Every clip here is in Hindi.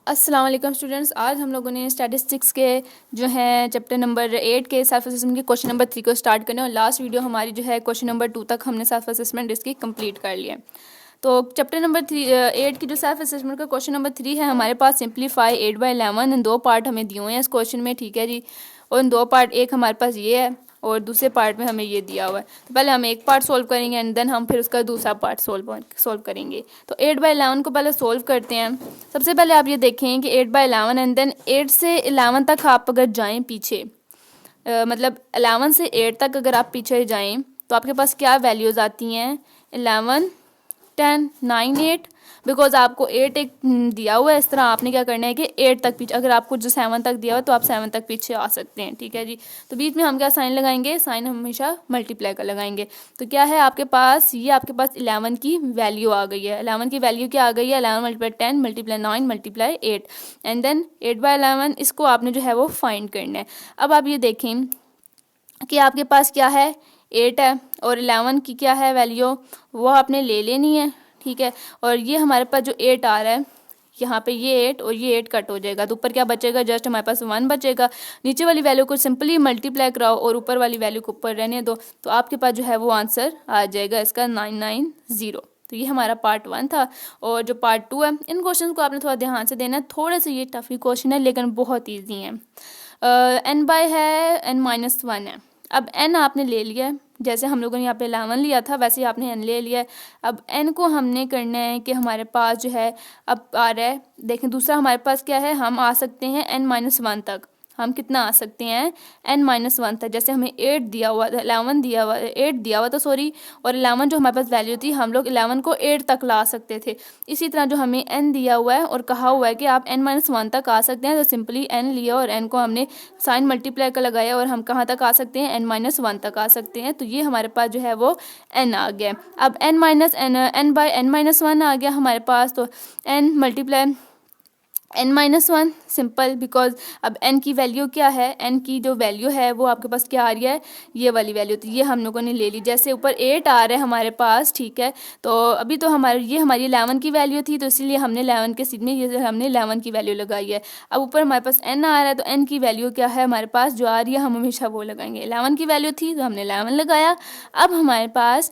अस्सलाम वालेकुम स्टूडेंट्स। आज हम लोगों ने स्टैटिस्टिक्स के जो है चैप्टर नंबर 8 के सेल्फ असेसमेंट के क्वेश्चन नंबर 3 को स्टार्ट करने, और लास्ट वीडियो हमारी जो है क्वेश्चन नंबर 2 तक हमने सेल्फ असेसमेंट इसकी कंप्लीट कर लिया है। तो चैप्टर नंबर 8 की जो सेल्फ असेसमेंट का क्वेश्चन नंबर 3 है, हमारे पास सिंप्लीफाई 8/11 इन 2 पार्ट हमें दिए हुए हैं इस क्वेश्चन में, ठीक है जी। और इन 2 पार्ट, एक हमारे पास ये है और दूसरे पार्ट में हमें ये दिया हुआ है। तो पहले हम एक पार्ट सोल्व करेंगे एंड देन हम फिर उसका दूसरा पार्ट सोल्व करेंगे। तो 8/11 को पहले सोल्व करते हैं। सबसे पहले आप ये देखें कि 8/11 एंड देन 8 से 11 तक आप अगर जाएं पीछे, मतलब 11 से 8 तक अगर आप पीछे जाएं तो आपके पास क्या वैल्यूज़ आती हैं? 11, 10, 9, 8। बिकॉज आपको 8 एक दिया हुआ है, इस तरह आपने क्या करना है कि 8 तक पीछे, अगर आपको जो 7 तक दिया हुआ तो आप 7 तक पीछे आ सकते हैं, ठीक है जी। तो बीच में हम क्या साइन लगाएंगे? साइन हमेशा मल्टीप्लाई का लगाएंगे। तो क्या है आपके पास? ये आपके पास 11 की वैल्यू आ गई है। 11 की वैल्यू क्या आ गई है? 11 × 10 × 9 × 8 एंड देन 8/11 इसको आपने जो है वो फाइंड करना है। अब आप ये देखें कि आपके पास क्या है? 8 है और 11 की क्या है वैल्यू, वो आपने ले लेनी है, ठीक है। और ये हमारे पास जो 8 आ रहा है, यहाँ पे ये 8 और ये 8 कट हो जाएगा, तो ऊपर क्या बचेगा? जस्ट हमारे पास 1 बचेगा। नीचे वाली वैल्यू को सिंपली मल्टीप्लाई कराओ और ऊपर वाली वैल्यू को ऊपर रहने दो, तो आपके पास जो है वो आंसर आ जाएगा इसका 990। तो ये हमारा पार्ट 1 था। और जो पार्ट 2 है, इन क्वेश्चन को आपने थोड़ा ध्यान से देना है। थोड़े से ये टफी क्वेश्चन है लेकिन बहुत ईजी है। n बाय है n-1 है। अब n आपने ले लिया है, जैसे हम लोगों ने यहाँ पे 11 लिया था वैसे ही आपने n ले लिया है। अब n को हमने करना है कि हमारे पास जो है अब आ रहा है, देखें दूसरा हमारे पास क्या है, हम आ सकते हैं n-1 तक। हम कितना आ सकते हैं? n-1 तक। जैसे हमें 8 दिया हुआ था, 11 दिया हुआ, 8 दिया हुआ था सॉरी, और 11 जो हमारे पास वैल्यू थी, हम लोग 11 को 8 तक ला सकते थे। इसी तरह जो हमें n दिया हुआ है और कहा हुआ है कि आप n-1 तक आ सकते हैं, तो सिंपली n लिया और n को हमने साइन मल्टीप्लाई का लगाया और हम कहाँ तक आ सकते हैं? n-1 तक आ सकते हैं। तो ये हमारे पास जो है वो n आ गया। अब n/n-1 आ गया हमारे पास, तो n multiply n-1 simple, because अब n की वैल्यू क्या है? n की जो वैल्यू है वो आपके पास क्या आ रही है? ये वाली वैल्यू, तो ये हम लोगों ने ले ली। जैसे ऊपर 8 आ रहा है हमारे पास, ठीक है। तो अभी तो ये हमारी 11 की वैल्यू थी, तो इसीलिए हमने 11 के सीट में ये हमने 11 की वैल्यू लगाई है। अब ऊपर हमारे पास n आ रहा है, तो n की वैल्यू क्या है हमारे पास जो आ रही है, हम हमेशा वो लगाएंगे। 11 की वैल्यू थी तो हमने 11 लगाया। अब हमारे पास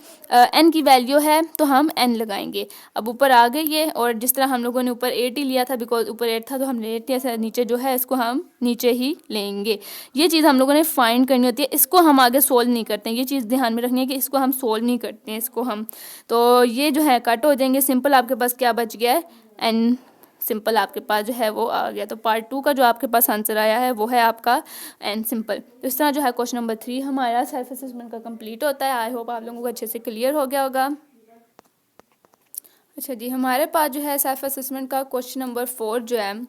n की वैल्यू है तो हम n लगाएंगे। अब ऊपर आ गई है, और जिस तरह हम लोगों ने ऊपर 8 ही लिया था, बिकॉज ऊपर 8 था तो हमने 8 लिया, नीचे जो है इसको हम नीचे ही लेंगे। ये चीज़ हम लोगों ने फाइंड करनी होती है, इसको हम आगे सोल्व नहीं करते हैं। ये चीज़ ध्यान में रखनी है कि इसको हम सोल्व नहीं करते हैं, इसको हम, तो ये जो है कट हो जाएंगे। सिंपल आपके पास क्या बच गया है? n सिंपल आपके पास जो है वो आ गया। तो पार्ट 2 का जो आपके पास आंसर आया है वो है आपका n सिंपल। तो इस तरह जो है क्वेश्चन नंबर 3 हमारा सेल्फ असेसमेंट का कंप्लीट होता है। आई होप आप लोगों को अच्छे से क्लियर हो गया होगा। अच्छा जी, हमारे पास जो है सेल्फ असेसमेंट का क्वेश्चन नंबर 4 जो है,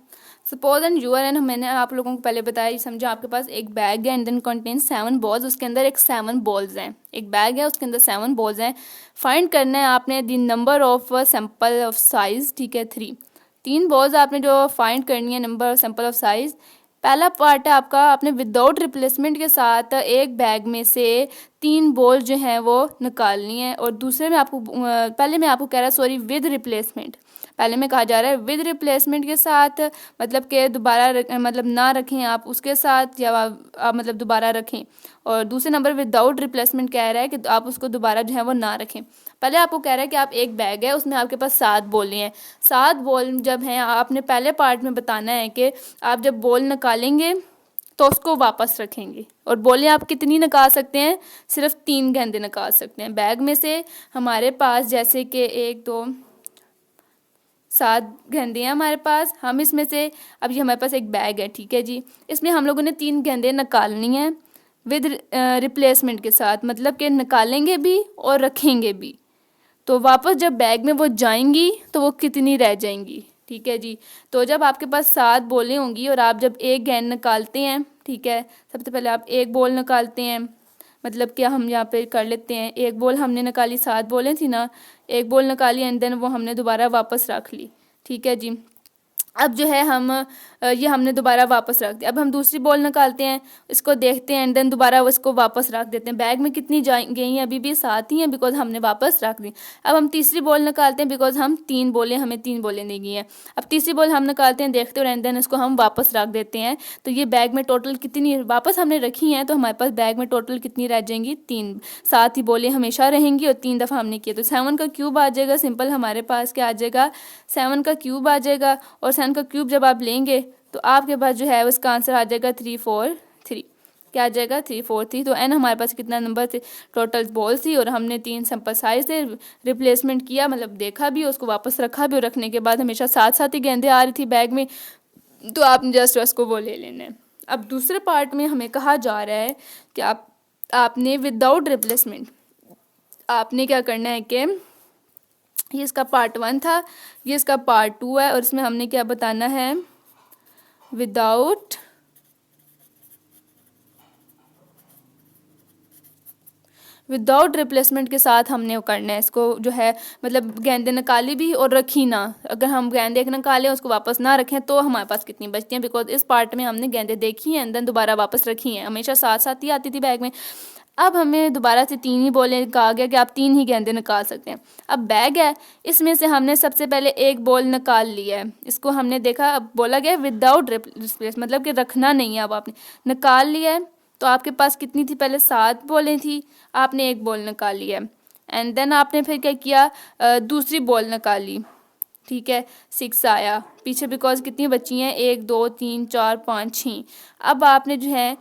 सपोज एंड यूर एंड, मैंने आप लोगों को पहले बताया, समझो आपके पास एक बैग है एंड देन कंटेन 7 बॉल्स, उसके अंदर एक 7 बॉल्स हैं। एक बैग है उसके अंदर 7 बॉल्स हैं। फाइंड करना है आपने the number of sample of size, ठीक है 3 बॉल्स आपने जो फाइंड करनी है, number of sample of size. पहला पार्ट है आपका, आपने विदाउट रिप्लेसमेंट के साथ एक बैग में से 3 बॉल जो हैं वो निकालनी है, और दूसरे में आपको पहले में आपको कह रहा है सॉरी विद रिप्लेसमेंट, पहले में कहा जा रहा है विद रिप्लेसमेंट के साथ, मतलब कि दोबारा मतलब ना रखें आप उसके साथ, या आप मतलब दोबारा रखें। और दूसरे नंबर विदाउट रिप्लेसमेंट कह रहा है कि आप उसको दोबारा जो है वो ना रखें। पहले आपको कह रहा है कि आप एक बैग है उसमें आपके पास 7 बॉल हैं। 7 बॉल जब हैं, आपने पहले पार्ट में बताना है कि आप जब बॉल निकालेंगे तो उसको वापस रखेंगे। और बॉलें आप कितनी निकाल सकते हैं? सिर्फ 3 गेंदें निकाल सकते हैं बैग में से। हमारे पास जैसे कि 1 2 7 गेंदें हैं हमारे पास, हम इसमें से, अब ये हमारे पास एक बैग है, ठीक है जी, इसमें हम लोगों ने 3 गेंदें निकालनी हैं विद रिप्लेसमेंट के साथ, मतलब कि निकालेंगे भी और रखेंगे भी। तो वापस जब बैग में वो जाएंगी तो वो कितनी रह जाएंगी, ठीक है जी। तो जब आपके पास 7 बॉलें होंगी और आप जब एक गेंद निकालते हैं, ठीक है, सबसे पहले आप एक बॉल निकालते हैं, मतलब क्या हम यहाँ पे कर लेते हैं, एक बॉल हमने निकाली, 7 बॉलें थी ना, एक बॉल निकाली एंड देन वो हमने दोबारा वापस रख ली, ठीक है जी। अब जो है हम ये हमने दोबारा वापस रख दिया। अब हम दूसरी बॉल निकालते हैं, इसको देखते हैं एंड देन दोबारा इसको वापस रख देते हैं। बैग में कितनी गई हैं? अभी भी 7 ही हैं बिकॉज हमने वापस रख दी। अब हम तीसरी बॉल निकालते हैं बिकॉज हम 3 बॉलें, हमें 3 बॉलें दी गई हैं। अब तीसरी बॉल हम निकालते हैं, देखते हैं एंड देन इसको हम वापस रख देते हैं। तो ये बैग में टोटल कितनी वापस हमने रखी हैं, तो हमारे पास बैग में टोटल कितनी रह जाएंगी? 3। 7 ही बॉलें हमेशा रहेंगी और 3 दफ़ा हमने किया, तो 7 का क्यूब आ जाएगा। सिंपल हमारे पास क्या आ जाएगा? 7 का क्यूब आ जाएगा। और 7 का क्यूब जब आप लेंगे तो आपके पास जो है उसका आंसर आ जाएगा 343। क्या आ जाएगा? 343। तो एन हमारे पास कितना नंबर थे? टोटल बॉल थी और हमने 3 सैंपल साइज से रिप्लेसमेंट किया, मतलब देखा भी, उसको वापस रखा भी, और रखने के बाद हमेशा साथ साथ ही गेंदें आ रही थी बैग में, तो आपने जस्ट उसको वो ले लेना है। अब दूसरे पार्ट में हमें कहा जा रहा है कि आपने विदाउट रिप्लेसमेंट आपने क्या करना है कि ये इसका पार्ट 1 था, ये इसका पार्ट 2 है, और इसमें हमने क्या बताना है? विदाउट रिप्लेसमेंट के साथ हमने वो करना है इसको, जो है मतलब गेंदें निकाली भी और रखी ना। अगर हम गेंदे निकालें उसको वापस ना रखें तो हमारे पास कितनी बचती हैं? बिकॉज इस पार्ट में हमने गेंदें देखी हैं, अंदर दोबारा वापस रखी हैं, हमेशा साथ साथ ही आती थी बैग में। अब हमें दोबारा से 3 ही बॉलें कहा गया कि आप 3 ही गेंदें निकाल सकते हैं। अब बैग है, इसमें से हमने सबसे पहले एक बॉल निकाल लिया है, इसको हमने देखा। अब बोला गया विदाउट रिप्लेस, मतलब कि रखना नहीं है। अब आपने निकाल लिया है, तो आपके पास कितनी थी? पहले 7 बॉलें थी, आपने एक बॉल निकाल लिया एंड देन आपने फिर क्या किया? दूसरी बॉल निकाली, ठीक है, 6 आया पीछे, बिकॉज कितनी बची हैं? 1 2 3 4 5 6। अब आपने जो है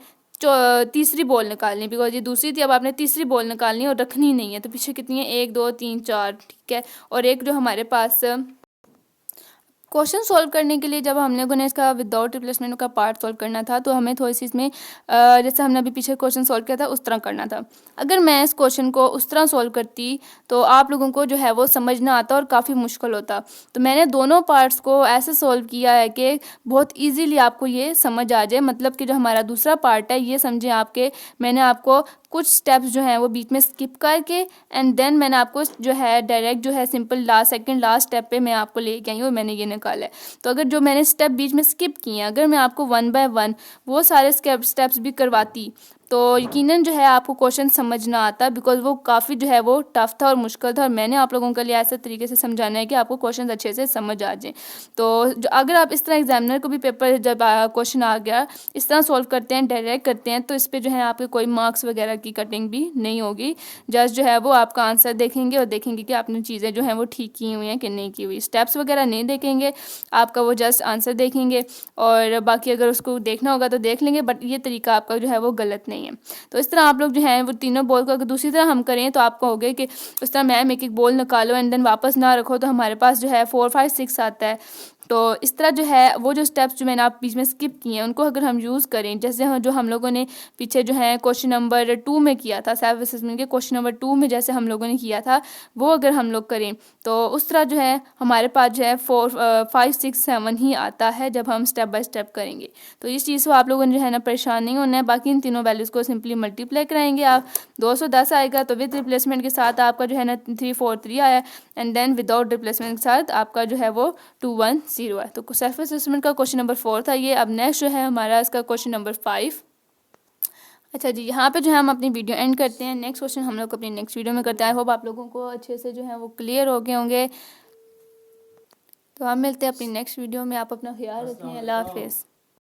तीसरी बॉल निकालनी, बिकॉज ये दूसरी थी। अब आपने तीसरी बॉल निकालनी और रखनी नहीं है, तो पीछे कितनी है? 1 2 3 4, ठीक है। और एक जो हमारे पास क्वेश्चन सॉल्व करने के लिए जब हम लोगों ने इसका विदाउट रिप्लेसमेंट का पार्ट सॉल्व करना था, तो हमें थोड़ी सी इसमें जैसे हमने अभी पीछे क्वेश्चन सॉल्व किया था उस तरह करना था। अगर मैं इस क्वेश्चन को उस तरह सॉल्व करती तो आप लोगों को जो है वो समझना आता और काफ़ी मुश्किल होता। तो मैंने दोनों पार्ट्स को ऐसे सॉल्व किया है कि बहुत ईजीली आपको ये समझ आ जाए। मतलब कि जो हमारा दूसरा पार्ट है, ये समझें आपके, मैंने आपको कुछ स्टेप्स जो हैं वो बीच में स्किप करके एंड देन मैंने आपको जो है डायरेक्ट जो है सिंपल सेकंड लास्ट स्टेप पे मैं आपको लेके आई हूँ, मैंने ये निकाला है। तो अगर जो मैंने स्टेप बीच में स्किप किए हैं, अगर मैं आपको 1 बाय 1 वो सारे स्टेप्स भी करवाती तो यकीनन जो है आपको क्वेश्चन समझना आता, बिकॉज वो काफ़ी जो है वो टफ था और मुश्किल था, और मैंने आप लोगों के लिए ऐसे तरीके से समझाना है कि आपको क्वेश्चन अच्छे से समझ आ जाए। तो अगर आप इस तरह एग्जामिनर को भी पेपर जब क्वेश्चन आ गया इस तरह सॉल्व करते हैं, डायरेक्ट करते हैं, तो इस पर जो है आपके कोई मार्क्स वगैरह की कटिंग भी नहीं होगी। जस्ट जो है वो आपका आंसर देखेंगे और देखेंगे कि आपने चीज़ें जो हैं वो ठीक की हुई हैं कि नहीं की हुई। स्टेप्स वगैरह नहीं देखेंगे, आपका वो जस्ट आंसर देखेंगे, और बाकी अगर उसको देखना होगा तो देख लेंगे, बट ये तरीका आपका जो है वो गलत नहीं है। तो इस तरह आप लोग जो है वो तीनों बॉल को अगर दूसरी तरह हम करें तो आपको हो गया कि उस तरह मैम एक एक बॉल निकालो एंड देन वापस ना रखो, तो हमारे पास जो है 4 5 6 आता है। तो इस तरह जो है वो जो स्टेप्स जो मैंने आप बीच में स्किप किए हैं उनको अगर हम यूज़ करें, जैसे जो हम लोगों ने पीछे जो है क्वेश्चन नंबर 2 में किया था, सेल्फ असेसमेंट के क्वेश्चन नंबर 2 में जैसे हम लोगों ने किया था, वो अगर हम लोग करें तो उस तरह जो है हमारे पास जो है 4 5 6 7 ही आता है जब हम स्टेप बाय स्टेप करेंगे। तो इस चीज़ को आप लोगों ने जो है ना परेशान नहीं होना है। बाकी इन तीनों वैल्यूज़ को सिंपली मल्टीप्लाई कराएंगे आप, 210 आएगा, तो विद रिप्लेसमेंट के साथ आपका जो है ना 343 आया, एंड देन विदाउट रिप्लेसमेंट के साथ आपका जो है वो 210 है। तो सेल्फ असेसमेंट का क्वेश्चन नंबर 4 था ये। अब नेक्स्ट जो है हमारा इसका क्वेश्चन नंबर 5। अच्छा जी, यहाँ पे जो है हम अपनी वीडियो एंड करते हैं। नेक्स्ट क्वेश्चन हम लोग अपनी नेक्स्ट वीडियो में करते हैं। आई होप आप लोगों को अच्छे से जो है वो क्लियर हो गए होंगे। तो हम मिलते हैं अपनी नेक्स्ट वीडियो में। आप अपना ख्याल रखें। अल्लाह हाफिज़।